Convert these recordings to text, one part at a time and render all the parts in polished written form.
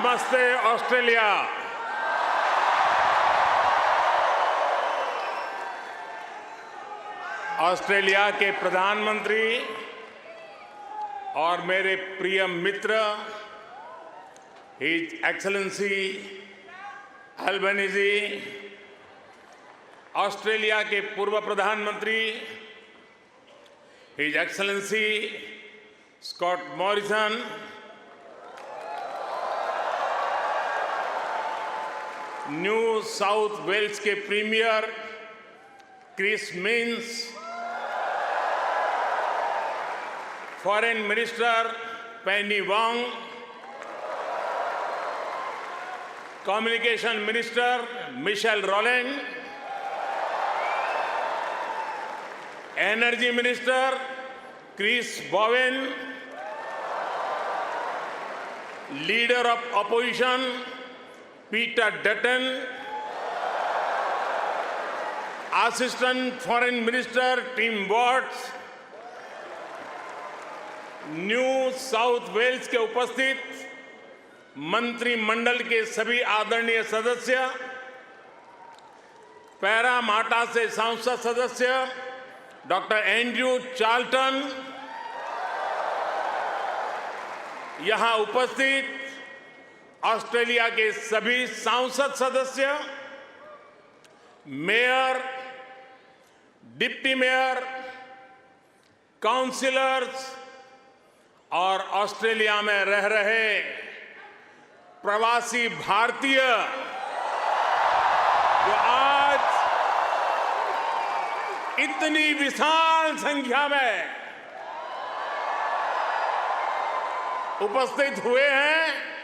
नमस्ते Australia. Australia के प्रधानमंत्री और मेरे प्रिय मित्र हिज एक्सेलेंसी अल्बनीज़ी, ऑस्ट्रेलिया के पूर्व प्रधानमंत्री his excellency Scott Morrison, New South Wales के premier Chris Minns, foreign minister Penny Wong, communication minister Michelle Rowland, energy minister Chris Bowen, leader of opposition Peter Dutton, assistant foreign minister Tim Watts, New South Wales के उपस्थित मंत्रिमंडल के सभी आदरणीय सदस्य, Parramatta से संसद सदस्य डॉक्टर एंड्रयू चार्ल्टन, यहां उपस्थित ऑस्ट्रेलिया के सभी संसद सदस्य, मेयर, डिप्टी मेयर, काउंसिलर्स और ऑस्ट्रेलिया में रह रहे प्रवासी भारतीय जो आज इतनी विशाल संख्या में उपस्थित हुए हैं,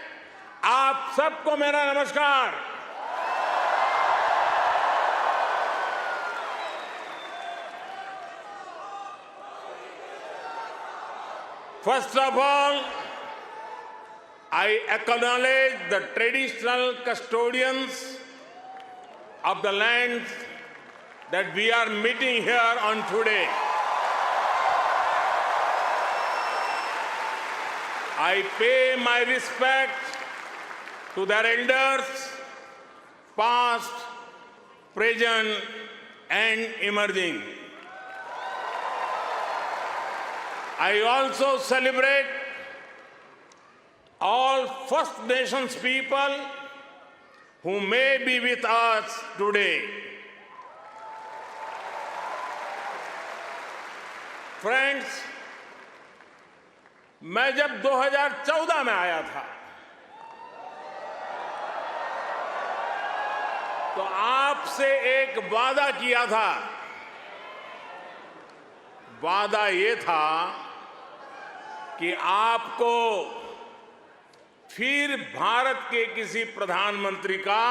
आप सबको मेरा नमस्कार। First of all, I acknowledge the traditional custodians of the land that we are meeting here on today. I pay my respect to their elders, past, present, and emerging. I also celebrate all First Nations people who may be with us today. Friends, मैं जब 2014 में आया था तो आपसे एक वादा किया था। वादा ये था कि आपको फिर भारत के किसी प्रधानमंत्री का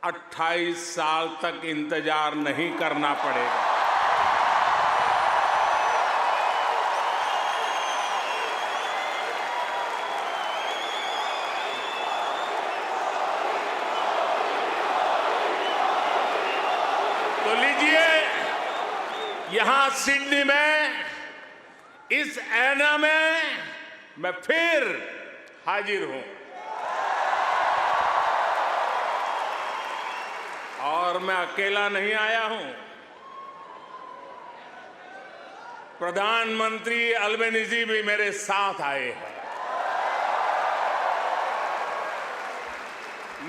28 साल तक इंतजार नहीं करना पड़ेगा। तो लीजिए, यहां सिडनी में इस ऐना में मैं फिर हाजिर हूं और मैं अकेला नहीं आया हूं। प्रधानमंत्री अल्बनीज़ी भी मेरे साथ आए हैं।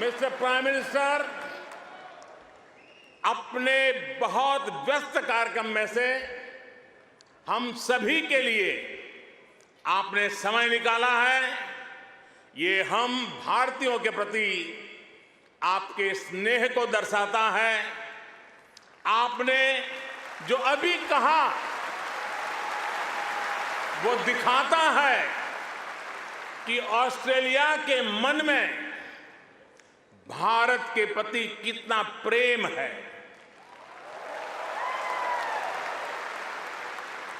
मिस्टर प्राइम मिनिस्टर, अपने बहुत व्यस्त कार्यक्रम में से हम सभी के लिए आपने समय निकाला है। ये हम भारतीयों के प्रति आपके स्नेह को दर्शाता है। आपने जो अभी कहा वो दिखाता है कि ऑस्ट्रेलिया के मन में भारत के प्रति कितना प्रेम है।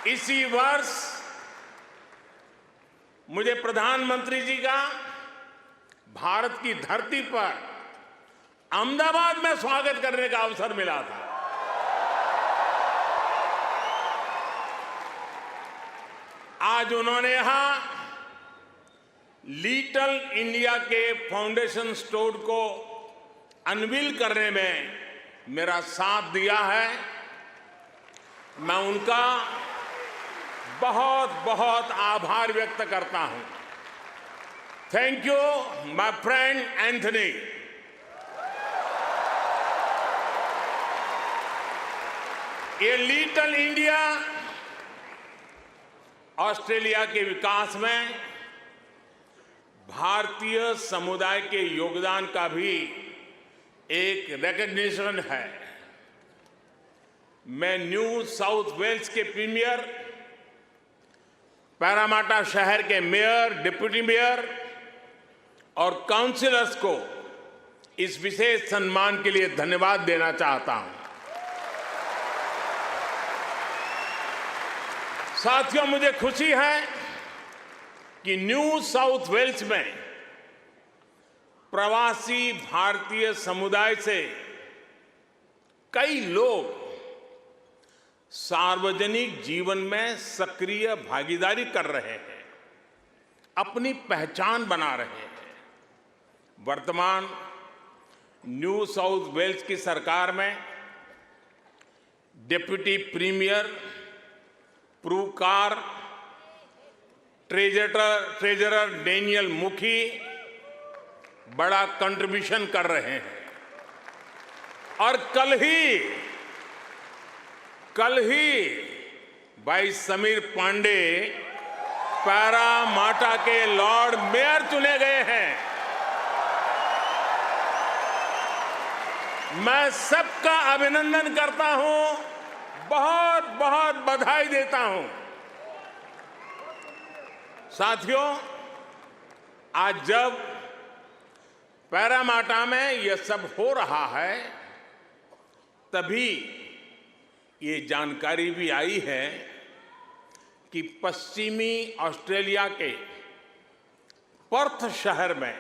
इसी वर्ष मुझे प्रधानमंत्री जी का भारत की धरती पर अहमदाबाद में स्वागत करने का अवसर मिला था। आज उन्होंने यहां लिटिल इंडिया के फाउंडेशन स्टोर को अनवील करने में मेरा साथ दिया है, मैं उनका बहुत बहुत आभार व्यक्त करता हूं। Thank you my friend Anthony. ये लिटिल इंडिया ऑस्ट्रेलिया के विकास में भारतीय समुदाय के योगदान का भी एक रिकॉग्निशन है। मैं न्यू साउथ वेल्स के प्रीमियर, पैरामाटा शहर के मेयर, डिप्टी मेयर और काउंसिलर्स को इस विशेष सम्मान के लिए धन्यवाद देना चाहता हूं। साथियों, मुझे खुशी है कि न्यू साउथ वेल्स में प्रवासी भारतीय समुदाय से कई लोग सार्वजनिक जीवन में सक्रिय भागीदारी कर रहे हैं, अपनी पहचान बना रहे हैं। वर्तमान न्यू साउथ वेल्स की सरकार में डिप्टी प्रीमियर, प्रूकार, ट्रेजरर डेनियल मुखी बड़ा कंट्रीब्यूशन कर रहे हैं। और कल ही भाई समीर पांडे पैरामाटा के लॉर्ड मेयर चुने गए हैं। मैं सबका अभिनंदन करता हूं, बहुत बहुत बधाई देता हूं। साथियों, आज जब पैरामाटा में यह सब हो रहा है, तभी ये जानकारी भी आई है कि पश्चिमी ऑस्ट्रेलिया के पर्थ शहर में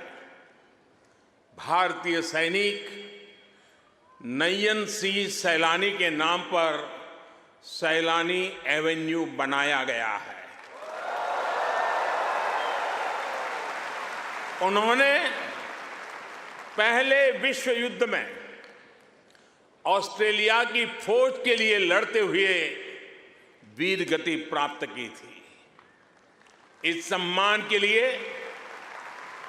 भारतीय सैनिक नयन सिंह सैलानी के नाम पर सैलानी एवेन्यू बनाया गया है। उन्होंने पहले विश्व युद्ध में ऑस्ट्रेलिया की फौज के लिए लड़ते हुए वीर गति प्राप्त की थी। इस सम्मान के लिए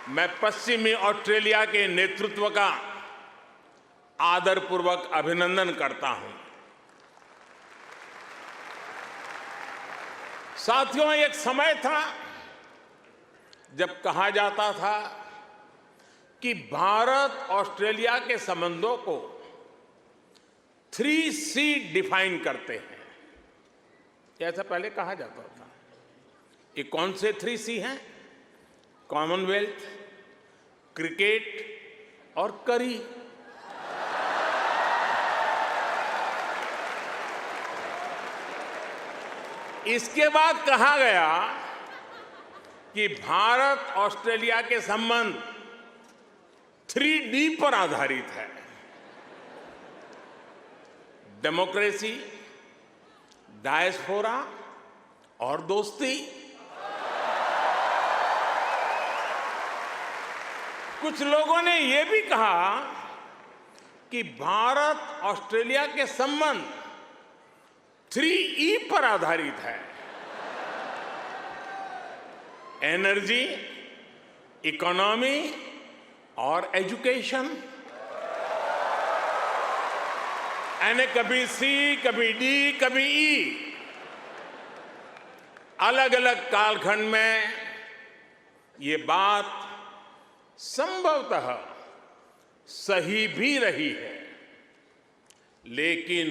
मैं पश्चिमी ऑस्ट्रेलिया के नेतृत्व का आदरपूर्वक अभिनंदन करता हूं। साथियों, एक समय था जब कहा जाता था कि भारत ऑस्ट्रेलिया के संबंधों को 3C डिफाइन करते हैं। ऐसा पहले कहा जाता था। ये कौन से 3C हैं? कॉमनवेल्थ, क्रिकेट और करी। इसके बाद कहा गया कि भारत ऑस्ट्रेलिया के संबंध 3D पर आधारित है। डेमोक्रेसी, डायस्पोरा और दोस्ती। कुछ लोगों ने यह भी कहा कि भारत ऑस्ट्रेलिया के संबंध 3E पर आधारित है। एनर्जी, इकोनॉमी और एजुकेशन। यानी कभी C, कभी D, कभी E। अलग अलग कालखंड में ये बात संभवतः सही भी रही है, लेकिन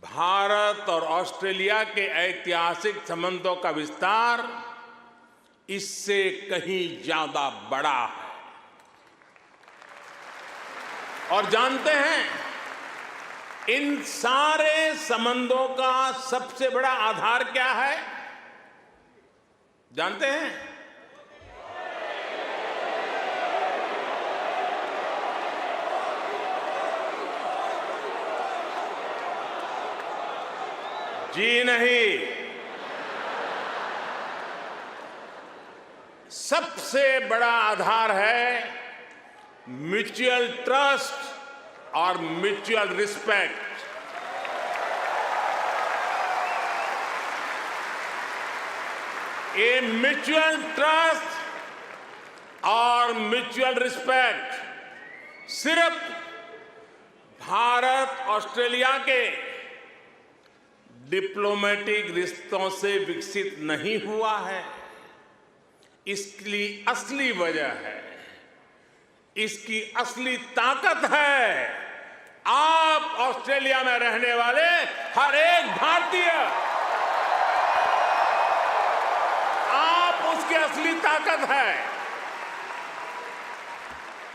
भारत और ऑस्ट्रेलिया के ऐतिहासिक संबंधों का विस्तार इससे कहीं ज्यादा बड़ा है। और जानते हैं, इन सारे संबंधों का सबसे बड़ा आधार क्या है? जानते हैं? जी नहीं, सबसे बड़ा आधार है म्यूचुअल ट्रस्ट और म्यूचुअल रिस्पेक्ट। ये म्यूचुअल ट्रस्ट और म्यूचुअल रिस्पेक्ट सिर्फ भारत ऑस्ट्रेलिया के डिप्लोमेटिक रिश्तों से विकसित नहीं हुआ है। इसकी असली वजह है, इसकी असली ताकत है आप ऑस्ट्रेलिया में रहने वाले हर एक भारतीय। आप उसकी असली ताकत है।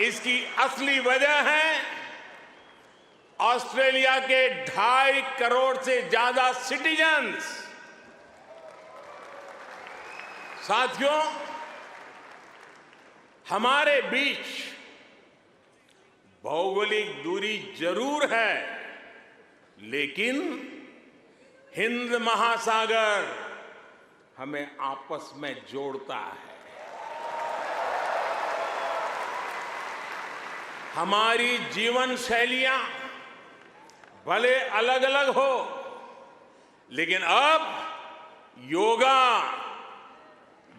इसकी असली वजह है ऑस्ट्रेलिया के 2.5 करोड़ से ज्यादा सिटीजन्स। साथियों, हमारे बीच भौगोलिक दूरी जरूर है, लेकिन हिंद महासागर हमें आपस में जोड़ता है। हमारी जीवन शैलियां भले अलग अलग हो, लेकिन अब योगा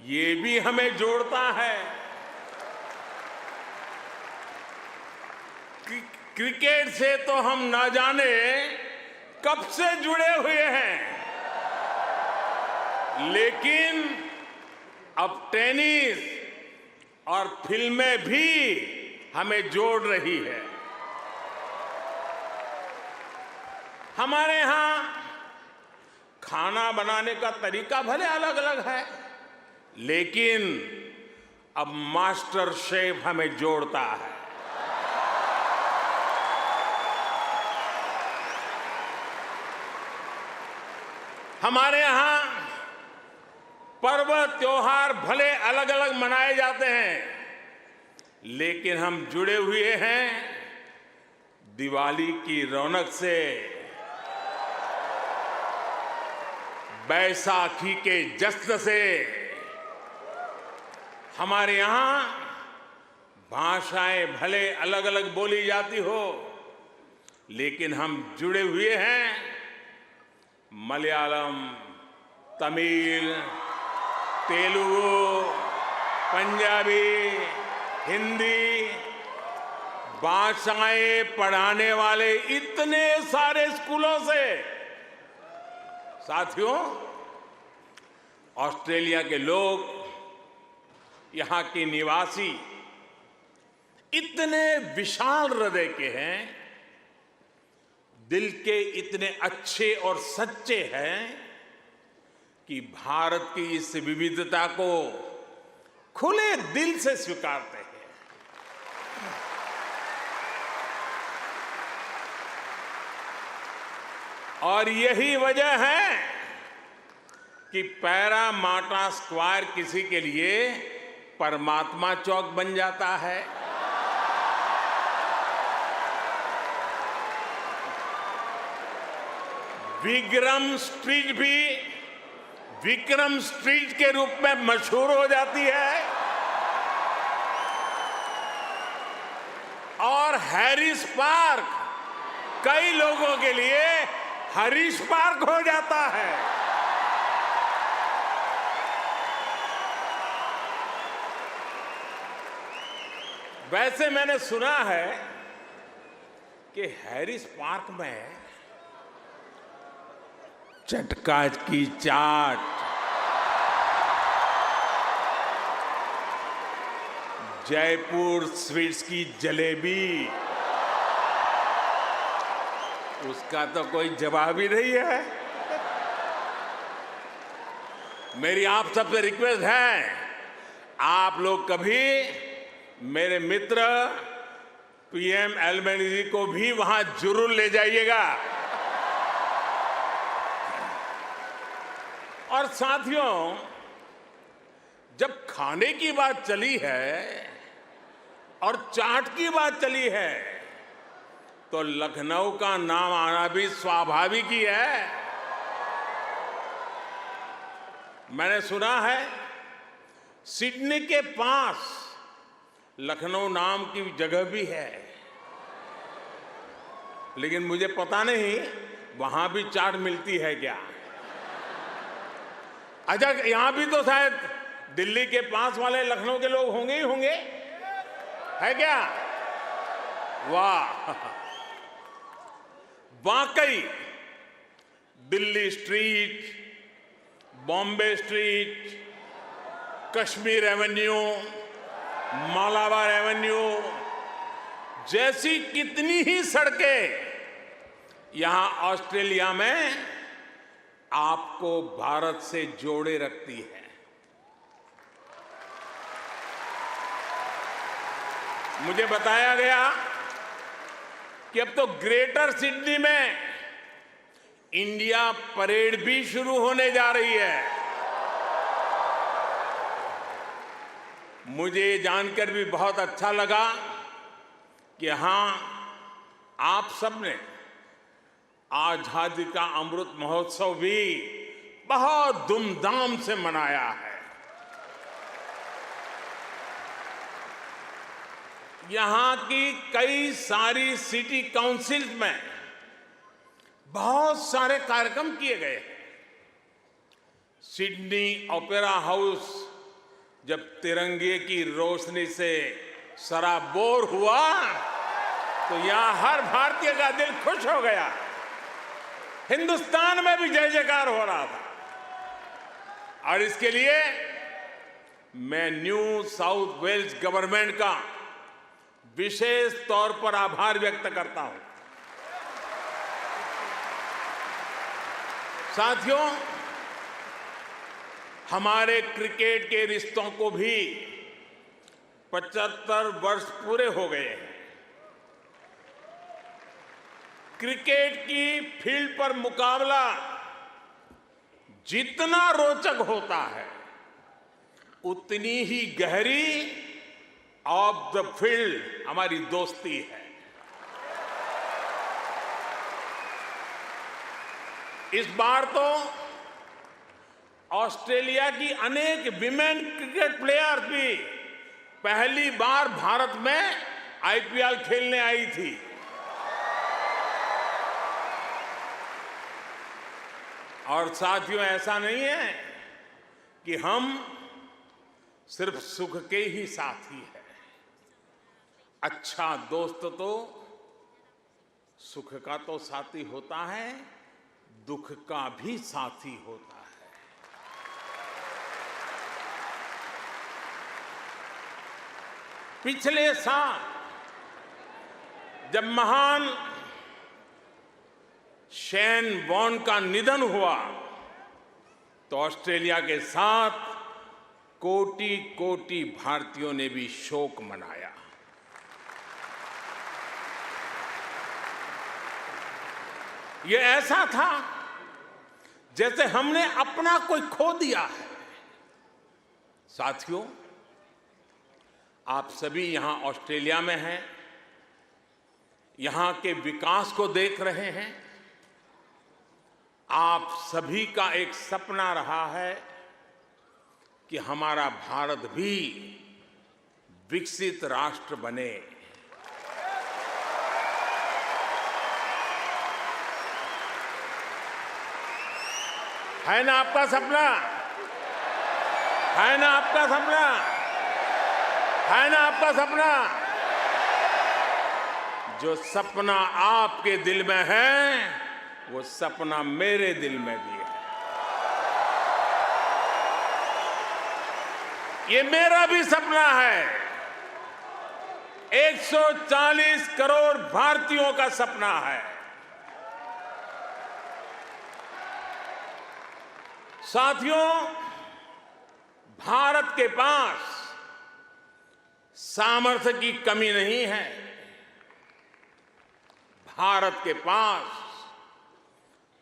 ये भी हमें जोड़ता है। क्रिकेट से तो हम ना जाने कब से जुड़े हुए हैं, लेकिन अब टेनिस और फिल्में भी हमें जोड़ रही है। हमारे यहां खाना बनाने का तरीका भले अलग अलग है, लेकिन अब मास्टर शेफ हमें जोड़ता है। हमारे यहां पर्व त्योहार भले अलग अलग मनाए जाते हैं, लेकिन हम जुड़े हुए हैं दिवाली की रौनक से, बैसाखी के जश्न से। हमारे यहां भाषाएं भले अलग अलग बोली जाती हो, लेकिन हम जुड़े हुए हैं मलयालम, तमिल, तेलुगु, पंजाबी, हिंदी भाषाएं पढ़ाने वाले इतने सारे स्कूलों से। साथियों, ऑस्ट्रेलिया के लोग, यहां के निवासी इतने विशाल हृदय के हैं, दिल के इतने अच्छे और सच्चे हैं कि भारत की इस विविधता को खुले दिल से स्वीकारते हैं। और यही वजह है कि पैरामाटा स्क्वायर किसी के लिए परमात्मा चौक बन जाता है। विक्रम स्ट्रीट भी विक्रम स्ट्रीट के रूप में मशहूर हो जाती है, और हैरिस पार्क कई लोगों के लिए हरीश पार्क हो जाता है। वैसे मैंने सुना है कि हैरिस पार्क में चटका की चाट, जयपुर स्वीट्स की जलेबी, उसका तो कोई जवाब ही नहीं है। मेरी आप सबसे रिक्वेस्ट है, आप लोग कभी मेरे मित्र पीएम एल्बनीज़ी को भी वहां जरूर ले जाइएगा। और साथियों, जब खाने की बात चली है और चाट की बात चली है, तो लखनऊ का नाम आना भी स्वाभाविक ही है। मैंने सुना है सिडनी के पास लखनऊ नाम की जगह भी है, लेकिन मुझे पता नहीं वहां भी चाट मिलती है क्या। अच्छा, यहां भी तो शायद दिल्ली के पास वाले लखनऊ के लोग होंगे ही होंगे, है क्या? वाह, वाकई Delhi street, Bombay street, Kashmir Avenue, Malabar Avenue जैसी कितनी ही सड़कें यहां ऑस्ट्रेलिया में आपको भारत से जोड़े रखती है। मुझे बताया गया कि अब तो ग्रेटर सिडनी में इंडिया परेड भी शुरू होने जा रही है। मुझे जानकर भी बहुत अच्छा लगा कि हां, आप सबने आजादी का अमृत महोत्सव भी बहुत धूमधाम से मनाया है। यहां की कई सारी सिटी काउंसिल में बहुत सारे कार्यक्रम किए गए हैं। सिडनी ओपेरा हाउस जब तिरंगे की रोशनी से सराबोर हुआ तो यहां हर भारतीय का दिल खुश हो गया। हिंदुस्तान में भी जय जयकार हो रहा था। और इसके लिए मैं न्यू साउथ वेल्स गवर्नमेंट का विशेष तौर पर आभार व्यक्त करता हूं। साथियों, हमारे क्रिकेट के रिश्तों को भी 75 वर्ष पूरे हो गए हैं। क्रिकेट की फील्ड पर मुकाबला जितना रोचक होता है, उतनी ही गहरी ऑफ द फील्ड हमारी दोस्ती है। इस बार तो ऑस्ट्रेलिया की अनेक विमेन क्रिकेट प्लेयर भी पहली बार भारत में आईपीएल खेलने आई थी। और साथियों, ऐसा नहीं है कि हम सिर्फ सुख के ही साथी हैं। अच्छा दोस्त तो सुख का तो साथी होता है, दुख का भी साथी होता है। पिछले साल जब महान शेन वॉर्न का निधन हुआ तो ऑस्ट्रेलिया के साथ कोटि कोटि भारतीयों ने भी शोक मनाया। ये ऐसा था जैसे हमने अपना कोई खो दिया है। साथियों, आप सभी यहां ऑस्ट्रेलिया में हैं, यहां के विकास को देख रहे हैं। आप सभी का एक सपना रहा है कि हमारा भारत भी विकसित राष्ट्र बने। है ना आपका सपना? है ना आपका सपना? है ना आपका सपना? जो सपना आपके दिल में है, वो सपना मेरे दिल में भी है। ये मेरा भी सपना है। 140 करोड़ भारतीयों का सपना है। साथियों, भारत के पास सामर्थ्य की कमी नहीं है। भारत के पास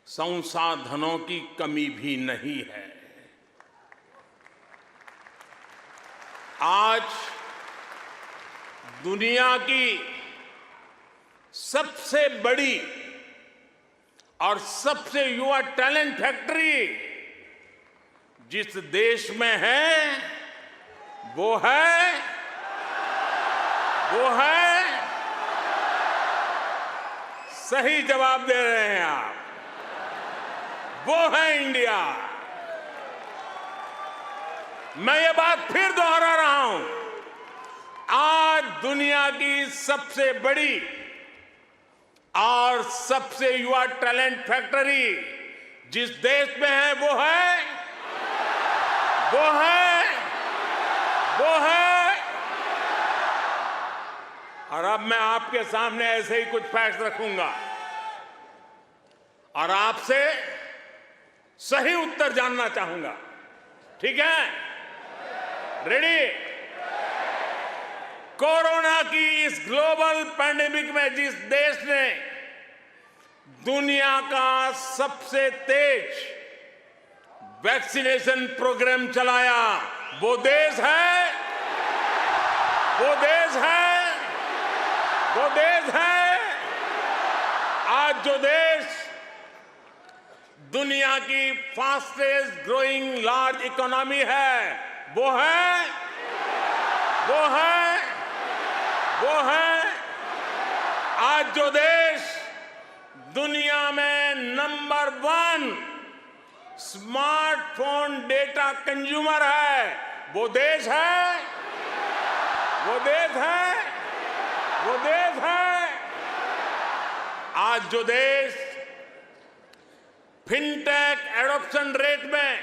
संसाधनों की कमी भी नहीं है। आज दुनिया की सबसे बड़ी और सबसे युवा टैलेंट फैक्ट्री जिस देश में है, वो है सही जवाब दे रहे हैं आप, वो है इंडिया। मैं ये बात फिर दोहरा रहा हूं, आज दुनिया की सबसे बड़ी और सबसे युवा टैलेंट फैक्ट्री जिस देश में है वो है। और अब मैं आपके सामने ऐसे ही कुछ फैक्ट रखूंगा और आपसे सही उत्तर जानना चाहूंगा, ठीक है? रेडी? कोरोना की इस ग्लोबल पैंडेमिक में जिस देश ने दुनिया का सबसे तेज वैक्सीनेशन प्रोग्राम चलाया, वो देश है आज जो देश दुनिया की फास्टेस्ट ग्रोइंग लार्ज इकोनॉमी है, वो है आज जो देश दुनिया में नंबर 1 स्मार्टफोन डेटा कंज्यूमर है, वो देश है। आज जो देश फिनटेक एडॉप्शन रेट में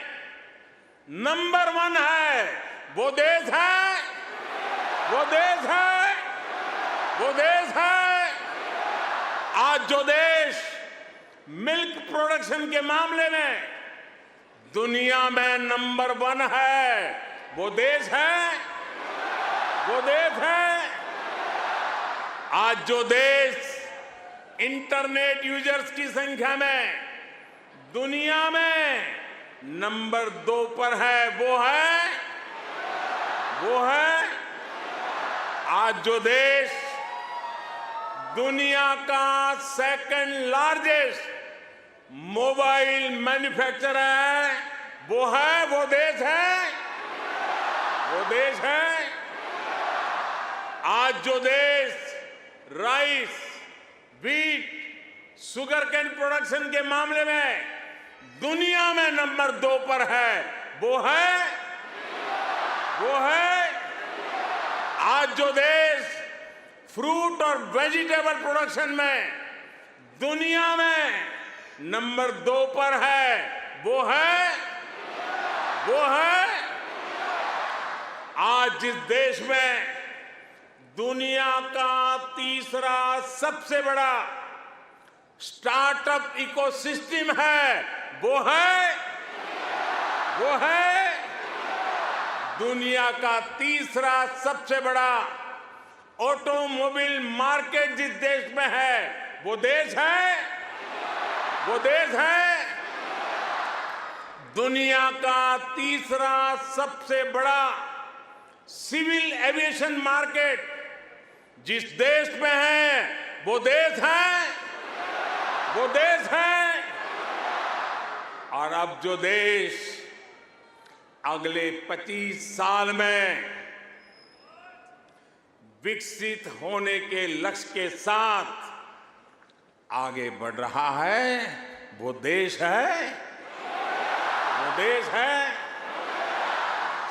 नंबर 1 है, वो देश है। आज जो देश मिल्क प्रोडक्शन के मामले में दुनिया में नंबर 1 है, वो देश है। आज जो देश इंटरनेट यूजर्स की संख्या में दुनिया में नंबर 2 पर है, वो है आज जो देश दुनिया का सेकंड लार्जेस्ट मोबाइल मैन्युफैक्चरर है, वो देश है। आज जो देश rice, wheat, sugar cane production के मामले में दुनिया में नंबर 2 पर है, वो है आज जो देश फ्रूट और वेजिटेबल प्रोडक्शन में दुनिया में नंबर 2 पर है, वो है आज जिस देश में दुनिया का तीसरा सबसे बड़ा स्टार्टअप इकोसिस्टम है, वो है दुनिया का तीसरा सबसे बड़ा ऑटोमोबाइल मार्केट जिस देश में है, वो देश है दुनिया का तीसरा सबसे बड़ा सिविल एविएशन मार्केट जिस देश में है, वो देश है। और अब जो देश अगले 25 साल में विकसित होने के लक्ष्य के साथ आगे बढ़ रहा है, वो देश है।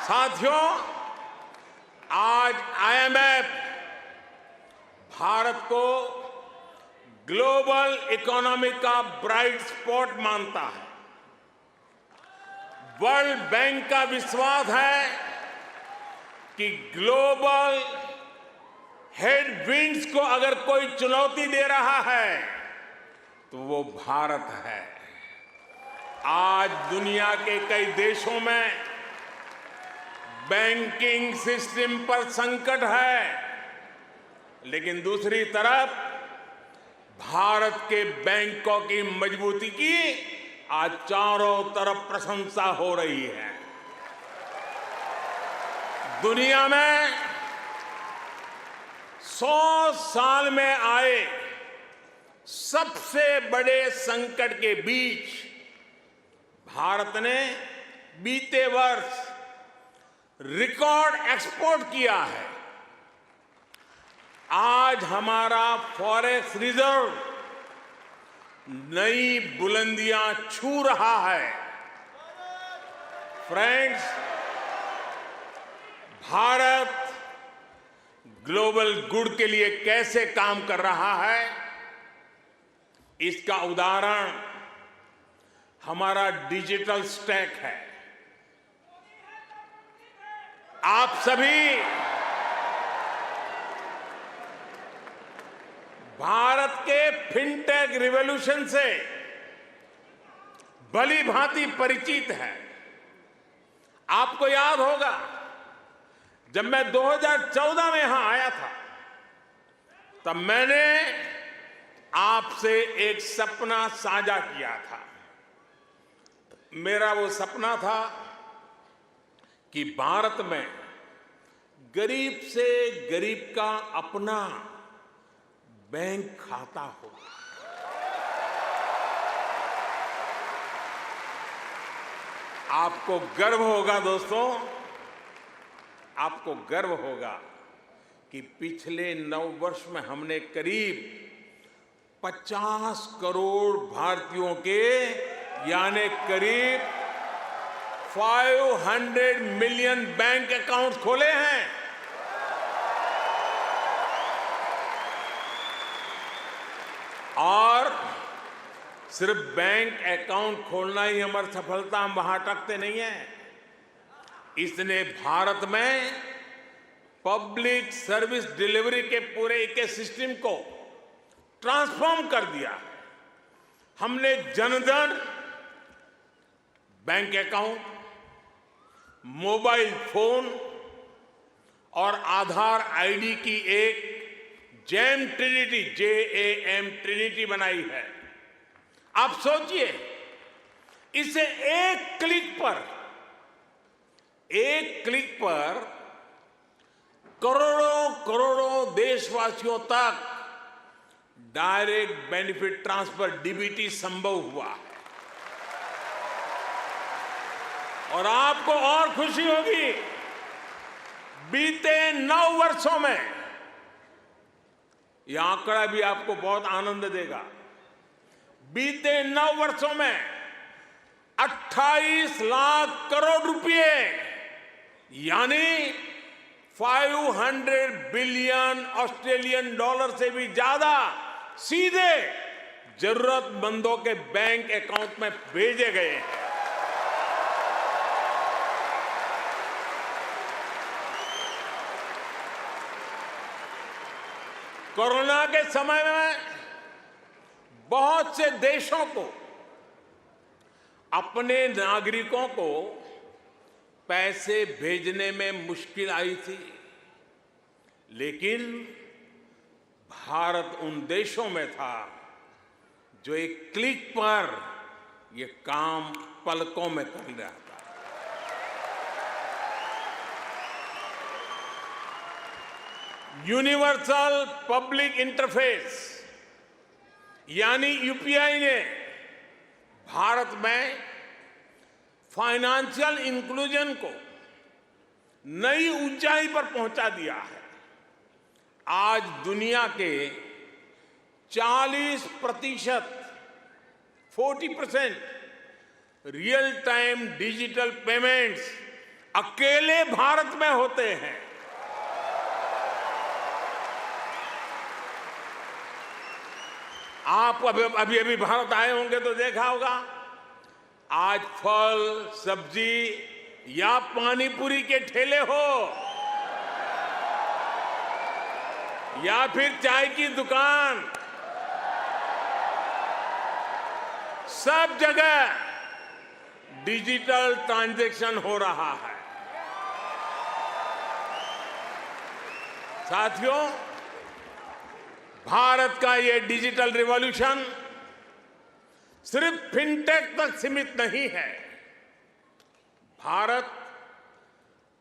साथियों, आज IMF भारत को ग्लोबल इकोनॉमी का ब्राइट स्पॉट मानता है। वर्ल्ड बैंक का विश्वास है कि ग्लोबल हेडविंड्स को अगर कोई चुनौती दे रहा है तो वो भारत है। आज दुनिया के कई देशों में बैंकिंग सिस्टम पर संकट है, लेकिन दूसरी तरफ भारत के बैंकों की मजबूती की आज चारों तरफ प्रशंसा हो रही है। दुनिया में 100 साल में आए सबसे बड़े संकट के बीच भारत ने बीते वर्ष रिकॉर्ड एक्सपोर्ट किया है। आज हमारा फॉरेक्स रिजर्व नई बुलंदियां छू रहा है। फ्रेंड्स, भारत ग्लोबल गुड के लिए कैसे काम कर रहा है, इसका उदाहरण हमारा डिजिटल स्टैक है। आप सभी भारत के फिनटेक रिवॉल्यूशन से भली भांति परिचित हैं। आपको याद होगा, जब मैं 2014 में यहां आया था, तब मैंने आपसे एक सपना साझा किया था। मेरा वो सपना था कि भारत में गरीब से गरीब का अपना बैंक खाता हो। आपको गर्व होगा दोस्तों, आपको गर्व होगा कि पिछले 9 वर्ष में हमने करीब 50 करोड़ भारतीयों के यानी करीब 500 मिलियन बैंक अकाउंट खोले हैं। और सिर्फ बैंक अकाउंट खोलना ही हमारी सफलता, हम वहां अटकते नहीं हैं। इसने भारत में पब्लिक सर्विस डिलीवरी के पूरे इकोसिस्टम को ट्रांसफॉर्म कर दिया। हमने Jan Dhan bank account, mobile phone और आधार आईडी की एक जैम ट्रिनिटी, JAM ट्रिनिटी बनाई है। आप सोचिए, इसे एक क्लिक पर करोड़ों करोड़ों देशवासियों तक डायरेक्ट बेनिफिट ट्रांसफर DBT संभव हुआ है। और आपको और खुशी होगी, बीते 9 वर्षों में, यह आंकड़ा भी आपको बहुत आनंद देगा, बीते 9 वर्षों में 28 लाख करोड़ रुपए यानी 500 बिलियन ऑस्ट्रेलियन डॉलर से भी ज्यादा सीधे जरूरतमंदों के बैंक अकाउंट में भेजे गए हैं। कोरोना के समय में बहुत से देशों को अपने नागरिकों को पैसे भेजने में मुश्किल आई थी, लेकिन भारत उन देशों में था जो एक क्लिक पर ये काम पलकों में कर रहा था। यूनिवर्सल पब्लिक इंटरफेस यानी UPI ने भारत में फाइनेंशियल इंक्लूजन को नई ऊंचाई पर पहुंचा दिया है। आज दुनिया के 40% रियल टाइम डिजिटल पेमेंट्स अकेले भारत में होते हैं। आप अभी भारत आए होंगे तो देखा होगा, आज फल, सब्जी या पानीपुरी के ठेले हो या फिर चाय की दुकान, सब जगह डिजिटल ट्रांजैक्शन हो रहा है। साथियों, भारत का ये डिजिटल रिवॉल्यूशन सिर्फ फिनटेक तक सीमित नहीं है। भारत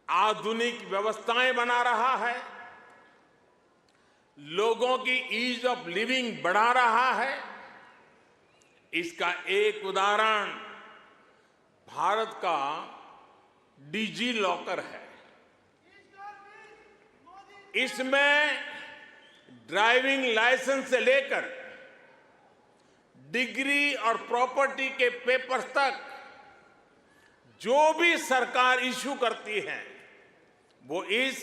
आधुनिक व्यवस्थाएं बना रहा है, लोगों की ईज ऑफ लिविंग बढ़ा रहा है। इसका एक उदाहरण भारत का डिजी लॉकर है। इसमें ड्राइविंग लाइसेंस से लेकर डिग्री और प्रॉपर्टी के पेपर्स तक जो भी सरकार इश्यू करती है वो इस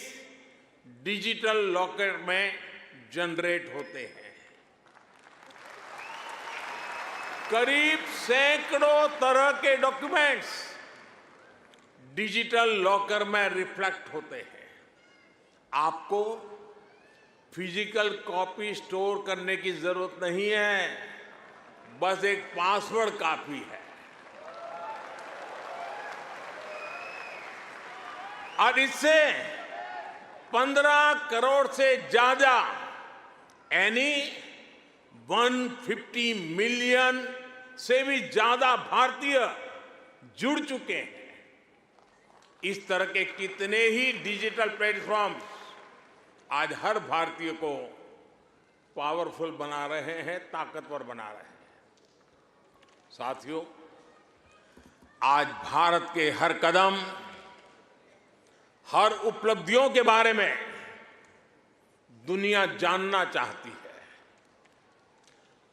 डिजिटल लॉकर में जनरेट होते हैं। करीब सैकड़ों तरह के डॉक्यूमेंट्स डिजिटल लॉकर में रिफ्लेक्ट होते हैं। आपको फिजिकल कॉपी स्टोर करने की जरूरत नहीं है, बस एक पासवर्ड काफी है। और इससे 15 करोड़ से ज्यादा यानी 150 मिलियन से भी ज्यादा भारतीय जुड़ चुके हैं। इस तरह के कितने ही डिजिटल प्लेटफॉर्म आज हर भारतीय को पावरफुल बना रहे हैं, ताकतवर बना रहे हैं। साथियों, आज भारत के हर कदम, हर उपलब्धियों के बारे में दुनिया जानना चाहती है।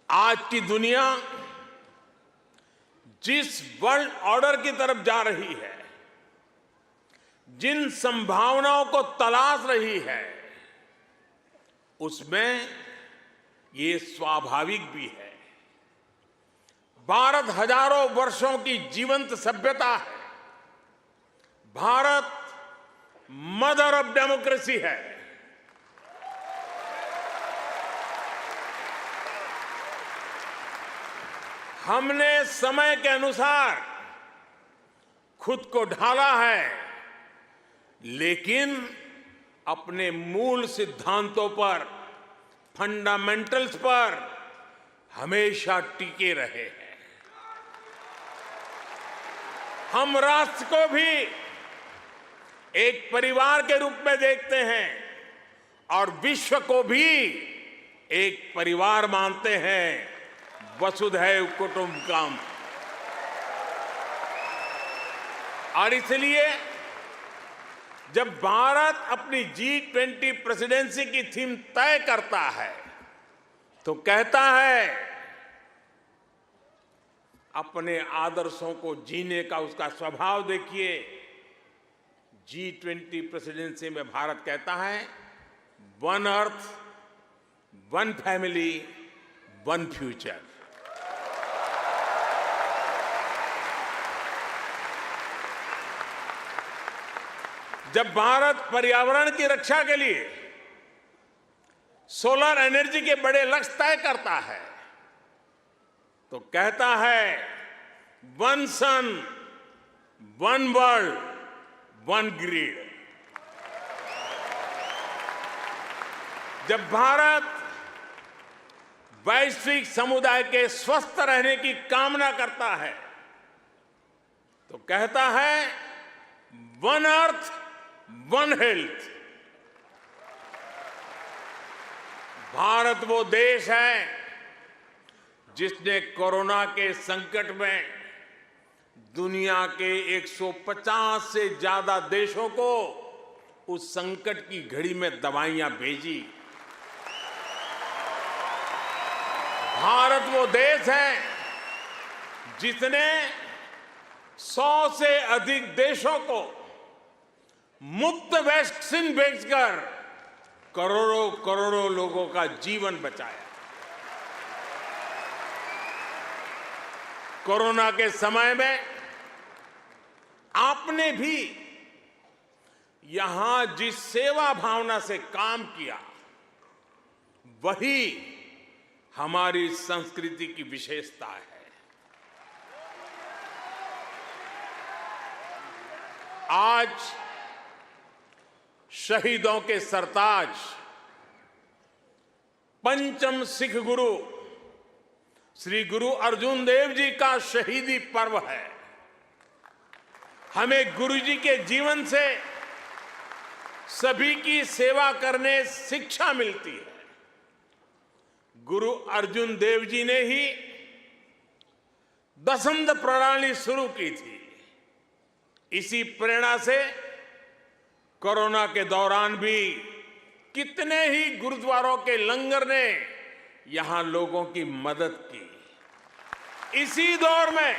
आज की दुनिया जिस वर्ल्ड ऑर्डर की तरफ जा रही है, जिन संभावनाओं को तलाश रही है, उसमें ये स्वाभाविक भी है। भारत हजारों वर्षों की जीवंत सभ्यता है। भारत मदर ऑफ डेमोक्रेसी है। हमने समय के अनुसार खुद को ढाला है, लेकिन अपने मूल सिद्धांतों पर, फंडामेंटल्स पर हमेशा टिके रहे हैं। हम राष्ट्र को भी एक परिवार के रूप में देखते हैं और विश्व को भी एक परिवार मानते हैं। वसुधैव कुटुंबकम। और इसलिए जब भारत अपनी G20 प्रेसिडेंसी की थीम तय करता है तो कहता है अपने आदर्शों को जीने का उसका स्वभाव देखिए। G20 प्रेसिडेंसी में भारत कहता है one earth, one family, one future. जब भारत पर्यावरण की रक्षा के लिए सोलर एनर्जी के बड़े लक्ष्य तय करता है तो कहता है वन सन, वन वर्ल्ड, वन ग्रिड। जब भारत वैश्विक समुदाय के स्वस्थ रहने की कामना करता है तो कहता है one earth, one health. Bharat वो देश है जिसने कोरोना के संकट में दुनिया के 150 से ज्यादा देशों को उस संकट की घड़ी में दवाइयां भेजी। भारत वो देश है जिसने 100 से अधिक देशों को मुफ्त वैक्सीन भेजकर करोड़ों करोड़ों लोगों का जीवन बचाया। कोरोना के समय में आपने भी यहां जिस सेवा भावना से काम किया वही हमारी संस्कृति की विशेषता है। आज शहीदों के सरताज पंचम सिख गुरु श्री गुरु अर्जुन देव जी का शहीदी पर्व है। हमें गुरु जी के जीवन से सभी की सेवा करने शिक्षा मिलती है। गुरु अर्जुन देव जी ने ही दसंध प्रणाली शुरू की थी। इसी प्रेरणा से कोरोना के दौरान भी कितने ही गुरुद्वारों के लंगर ने यहां लोगों की मदद की। इसी दौर में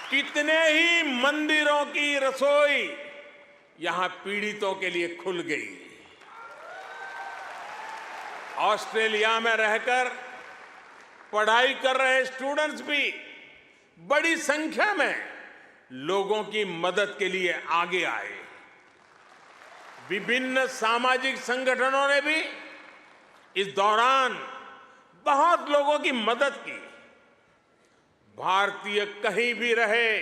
कितने ही मंदिरों की रसोई यहां पीड़ितों के लिए खुल गई। ऑस्ट्रेलिया में रहकर पढ़ाई कर रहे स्टूडेंट्स भी बड़ी संख्या में लोगों की मदद के लिए आगे आए। विभिन्न सामाजिक संगठनों ने भी इस दौरान बहुत लोगों की मदद की। भारतीय कहीं भी रहे,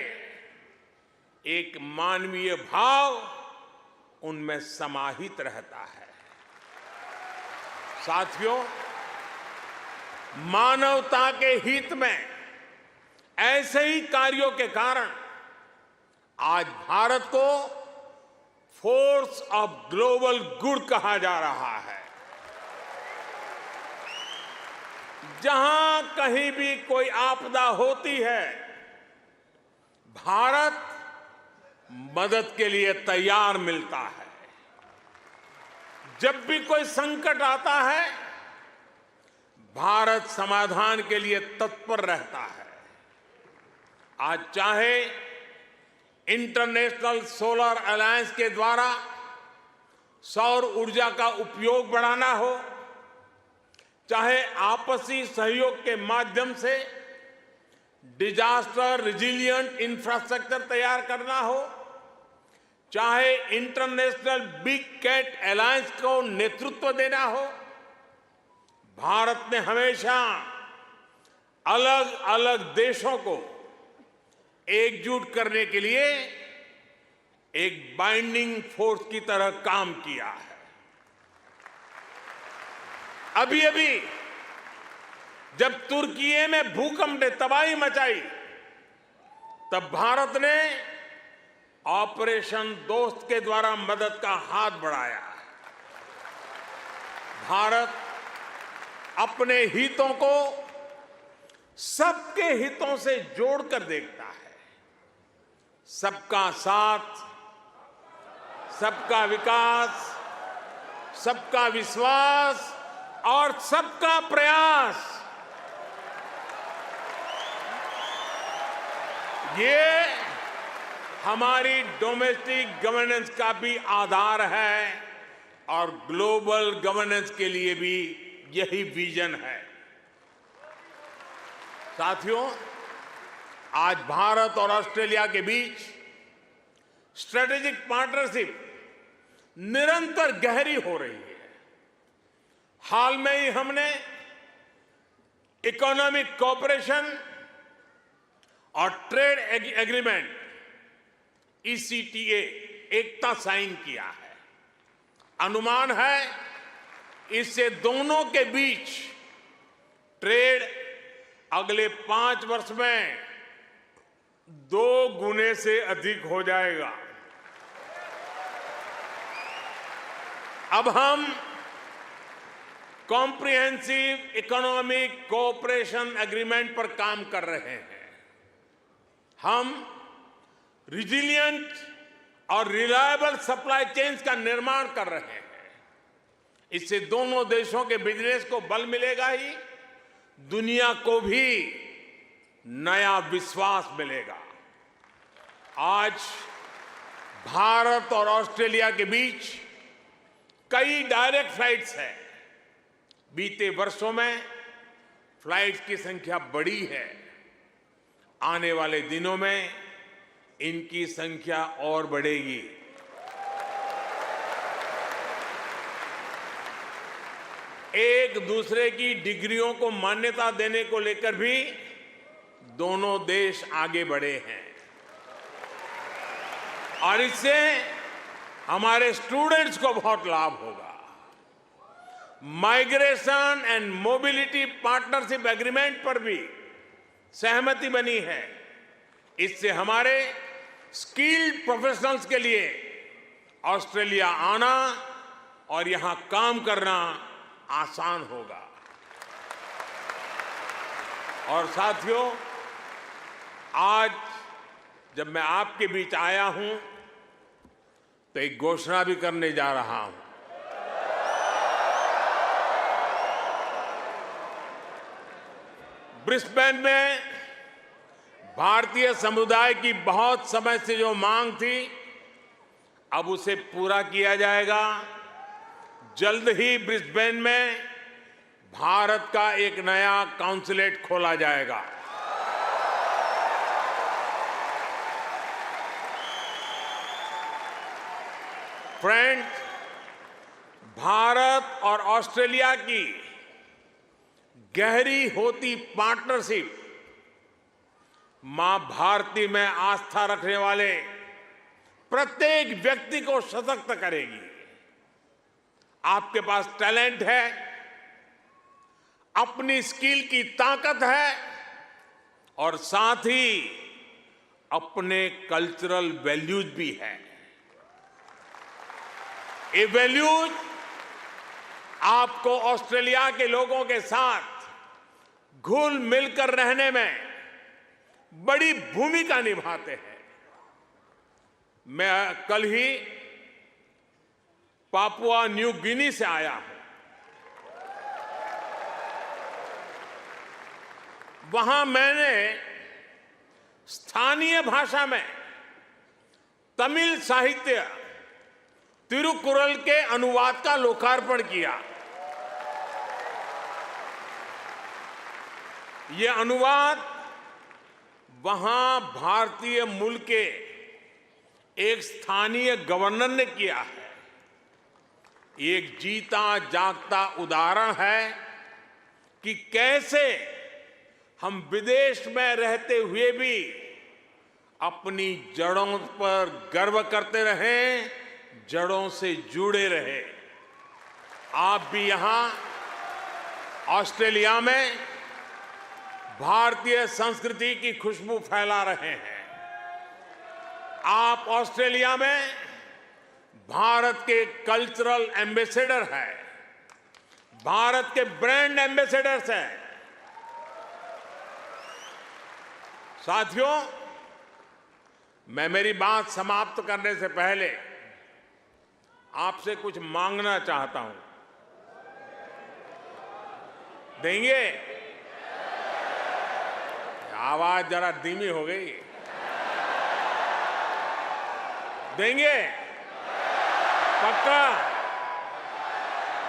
एक मानवीय भाव उनमें समाहित रहता है। साथियों, मानवता के हित में ऐसे ही कार्यों के कारण आज भारत को फोर्स ऑफ ग्लोबल गुड कहा जा रहा है। जहां कहीं भी कोई आपदा होती है, भारत मदद के लिए तैयार मिलता है। जब भी कोई संकट आता है, भारत समाधान के लिए तत्पर रहता है। आज चाहे इंटरनेशनल सोलर अलायंस के द्वारा सौर ऊर्जा का उपयोग बढ़ाना हो, चाहे आपसी सहयोग के माध्यम से डिजास्टर रिजिलिएंट इंफ्रास्ट्रक्चर तैयार करना हो, चाहे इंटरनेशनल बिग कैट अलायंस को नेतृत्व देना हो, भारत ने हमेशा अलग अलग देशों को एकजुट करने के लिए एक बाइंडिंग फोर्स की तरह काम किया है। अभी अभी जब तुर्की में भूकंप ने तबाही मचाई, तब भारत ने ऑपरेशन दोस्त के द्वारा मदद का हाथ बढ़ाया। भारत अपने हितों को सबके हितों से जोड़कर देखता है। सबका साथ, सबका विकास, सबका विश्वास और सबका प्रयास, ये हमारी डोमेस्टिक गवर्नेंस का भी आधार है और ग्लोबल गवर्नेंस के लिए भी यही विजन है। साथियों, आज भारत और ऑस्ट्रेलिया के बीच स्ट्रेटेजिक पार्टनरशिप निरंतर गहरी हो रही है। हाल में ही हमने इकोनॉमिक कोऑपरेशन और ट्रेड एग्रीमेंट ECTA एकता साइन किया है। अनुमान है इससे दोनों के बीच ट्रेड अगले 5 वर्ष में 2 गुने से अधिक हो जाएगा। अब हम कॉम्प्रिहेंसिव इकोनॉमिक कोऑपरेशन एग्रीमेंट पर काम कर रहे हैं। हम रिजिलिएंट और रिलायबल सप्लाई चेन्स का निर्माण कर रहे हैं। इससे दोनों देशों के बिजनेस को बल मिलेगा ही, दुनिया को भी नया विश्वास मिलेगा। आज भारत और ऑस्ट्रेलिया के बीच कई डायरेक्ट फ्लाइट्स हैं। बीते वर्षों में फ्लाइट्स की संख्या बढ़ी है। आने वाले दिनों में इनकी संख्या और बढ़ेगी। एक दूसरे की डिग्रियों को मान्यता देने को लेकर भी दोनों देश आगे बढ़े हैं और इससे हमारे स्टूडेंट्स को बहुत लाभ होगा। Migration and mobility partnership agreement पर भी सहमति बनी है। इससे हमारे स्किल्ड प्रोफेशनल्स के लिए ऑस्ट्रेलिया आना और यहां काम करना आसान होगा। और साथियों, आज जब मैं आपके बीच आया हूं तो एक घोषणा भी करने जा रहा हूं। ब्रिस्बेन में भारतीय समुदाय की बहुत समय से जो मांग थी, अब उसे पूरा किया जाएगा। जल्द ही ब्रिस्बेन में भारत का एक नया कॉन्सुलेट खोला जाएगा। फ्रेंड्स, भारत और ऑस्ट्रेलिया की गहरी होती पार्टनरशिप मां भारती में आस्था रखने वाले प्रत्येक व्यक्ति को सशक्त करेगी। आपके पास टैलेंट है, अपनी स्किल की ताकत है और साथ ही अपने कल्चरल वैल्यूज भी है। ये वैल्यूज आपको ऑस्ट्रेलिया के लोगों के साथ घुल मिलकर रहने में बड़ी भूमिका निभाते हैं। मैं कल ही पापुआ न्यू गिनी से आया हूं। वहां मैंने स्थानीय भाषा में तमिल साहित्य तिरुकुरल के अनुवाद का लोकार्पण किया। यह अनुवाद वहां भारतीय मूल के एक स्थानीय गवर्नर ने किया है। एक जीता जागता उदाहरण है कि कैसे हम विदेश में रहते हुए भी अपनी जड़ों पर गर्व करते रहें, जड़ों से जुड़े रहे। आप भी यहां ऑस्ट्रेलिया में भारतीय संस्कृति की खुशबू फैला रहे हैं। आप ऑस्ट्रेलिया में भारत के कल्चरल एम्बेसडर हैं, भारत के ब्रांड एम्बेसडर्स हैं। साथियों, मैं मेरी बात समाप्त करने से पहले आपसे कुछ मांगना चाहता हूं। देंगे? आवाज जरा धीमी हो गई। देंगे? पक्का?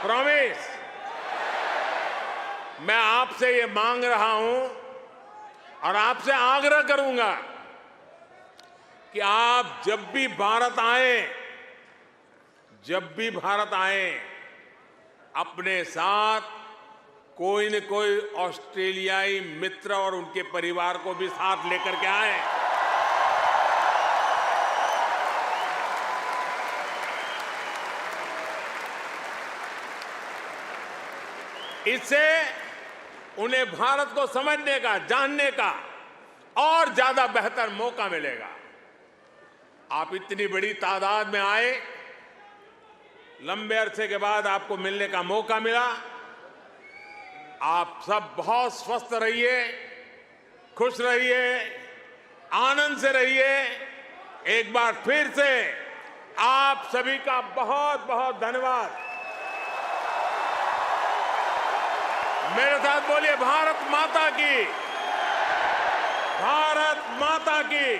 प्रॉमिस? मैं आपसे ये मांग रहा हूं और आपसे आग्रह करूंगा कि आप जब भी भारत आए, अपने साथ कोई न कोई ऑस्ट्रेलियाई मित्र और उनके परिवार को भी साथ लेकर के आए। इससे उन्हें भारत को समझने का, जानने का और ज्यादा बेहतर मौका मिलेगा। आप इतनी बड़ी तादाद में आए, लंबे अरसे के बाद आपको मिलने का मौका मिला। आप सब बहुत स्वस्थ रहिए, खुश रहिए, आनंद से रहिए। एक बार फिर से आप सभी का बहुत बहुत धन्यवाद। मेरे साथ बोलिए, भारत माता की, भारत माता की,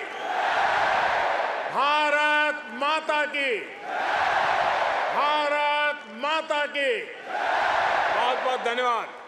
भारत माता की, भारत माता की। बहुत बहुत धन्यवाद।